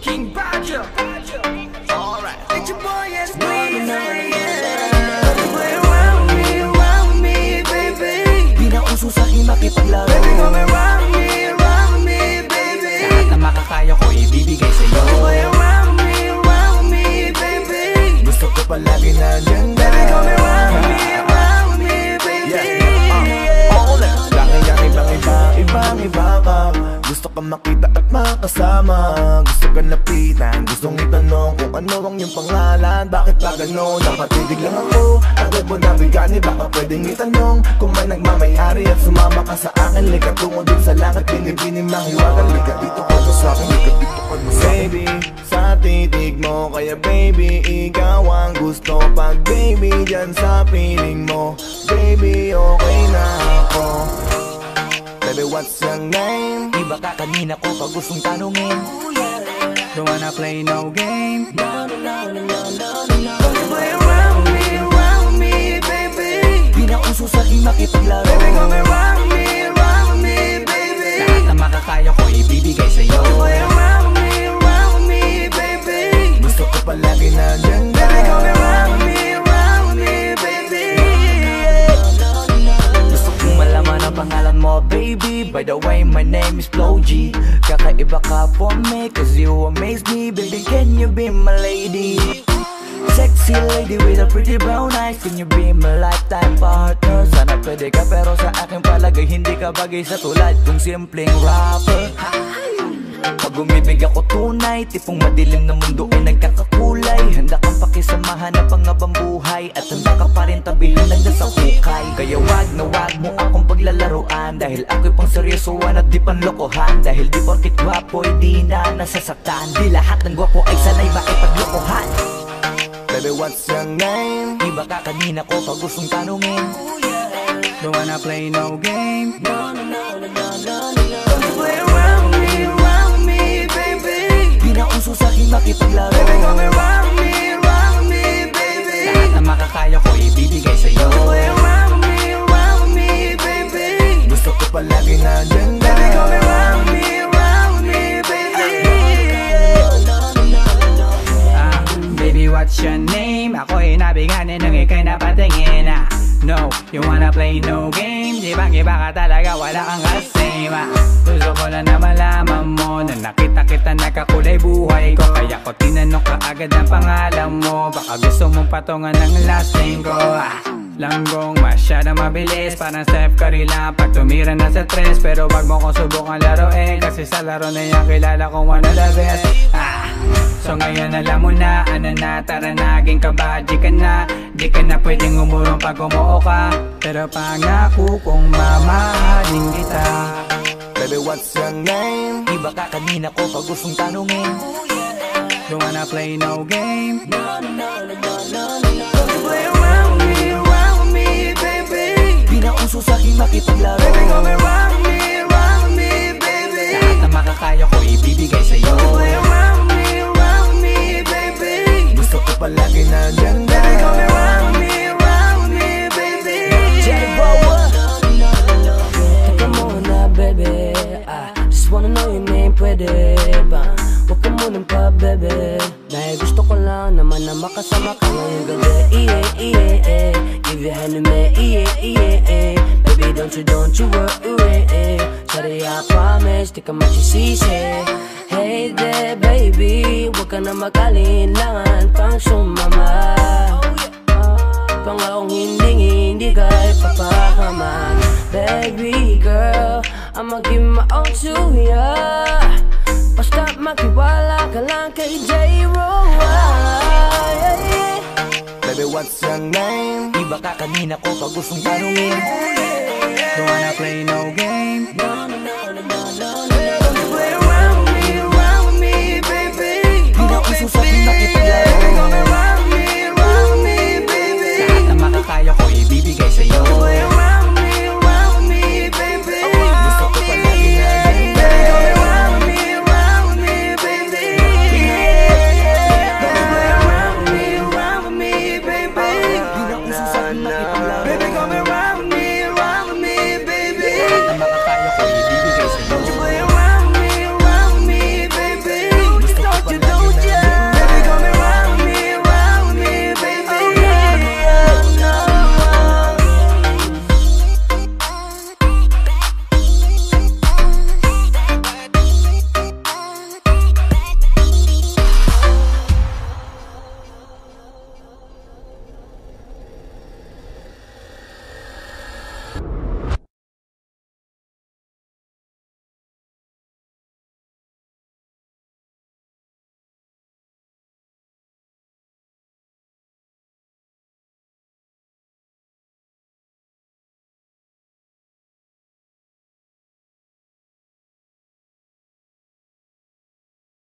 King Badger. Alright. It's your boy SB. Around me, baby. Di na uso sa'kin makipaglaro. Baby, come around me, baby. Lahat na makakaya ko ibibigay sa'yo. Around me, baby. Gusto ko palagi nandyan. Baby, come around me, baby. Ibang iba ka. Gusto ka makita at makasama. Gusto ka lapitan, gustong itanong kung ano ang iyong pangalan. Bakit ba gano'n? Napatidig lang ako. Agad mo nabigani, baka pwedeng itanong kung may nagmamayari at sumama ka sa akin. Lika tungo din sa langit, binibining mahiwagan. Lika dito ka sa akin, lika dito ka sa akin. Baby, sa titig mo, kaya baby, ikaw ang gusto. Pag baby, dyan sa piling mo, baby, okay na ako. Baby, what's your name? Iba ka kanina ko pag gustong tanungin. Don't wanna play no game. No. Play around me, baby. Di na uso sa'kin makipaglaro. Baby, come around me, baby. Lahat na makakaya ko ibibigay sa'yo. Play around me, baby. Gusto ko palagi nandyan. Baby, come around me, baby. Gusto kong malaman ang pangalan mo, baby. By the way, my name is Flo G. Kakaiba ka for me, cause you amaze me. Baby, can you be my lady? Sexy lady with a pretty brown eyes. Can you be my lifetime partner? Sana pwede ka pero sa aking palagay hindi ka bagay sa tulad kong simpleng rapper. Pag umibig ako tunay, tipong madilim na mundo ay nagkakakulay. Handa kang pakisamahan na pangabang buhay at handa ka pa rin tabihan hanggang sa hukay. Kaya wag na wag mo akong paglalaruan, dahil ako'y pang seryosoan at di panlokohan. Dahil di porkit gwapo'y di na nasasaktan, di lahat ng gwapo ay sanay makipaglokohan. Baby, what's your name? Iba ka kanina ko pag gustong tanungin. Don't wanna play no game. No. Play around me, baby. Di na uso sa'kin makipaglaro. Baby, come around me, baby. Lahat na makakaya ko ibibigay sa'yo. Play around me, baby. Gusto ko palagi nandyan. Baby, come around me, baby. Baby, what's your name? Ako'y nabiganin nang ika'y napatingin. No, you wanna play no game. Di bang iba ka talaga, wala kang kasama. Gusto ko lang na malaman mo na nakita kita nakakulay buhay ko. Kaya ko tinanong ka agad ang pangalan mo. Baka gusto mong patungan ng last name ko. Langgong masyadong mabilis, parang Steph Curry lang pag tumira na sa tres. Pero wag mo kong subukan laruin, kasi sa laro na yan kilala kong one of the best. So ngayon alam mo na, ano na, tara naging kabadji ka na. Di ka na pwedeng umurong pag umuo ka, pero pangako kong mamahalin kita. Baby, what's your name? Iba ka kanina ko pag gustong tanungin. Don't wanna play no game. Play around me, baby. Di na uso sa'kin makipaglaro. Baby, come around me, baby. Lahat na makakaya ko ibibigay sa'yo. Play around me, baby. Gusto ko palagi nandyan. Baby, come around me, baby. Jerry Bower. Teka muna, baby. Just wanna know your name, pwede ba? Huwag ka munang pa, baby. Dahil gusto ko lang naman na makasama ka ngayong gabi. Give your hand to me, baby, don't you worry. Sorry, I promise, di ka magsisisi. Hey there, baby, huwag ka na mag-alinlangan pang sumama. Pangakong hindi ka ipapakaman. Baby girl, I'ma give my all to ya. Basta makiwala ka lang kay J-Ro. Baby, what's your name? Iba ka kanina ko pag gustong tanungin. Don't wanna play no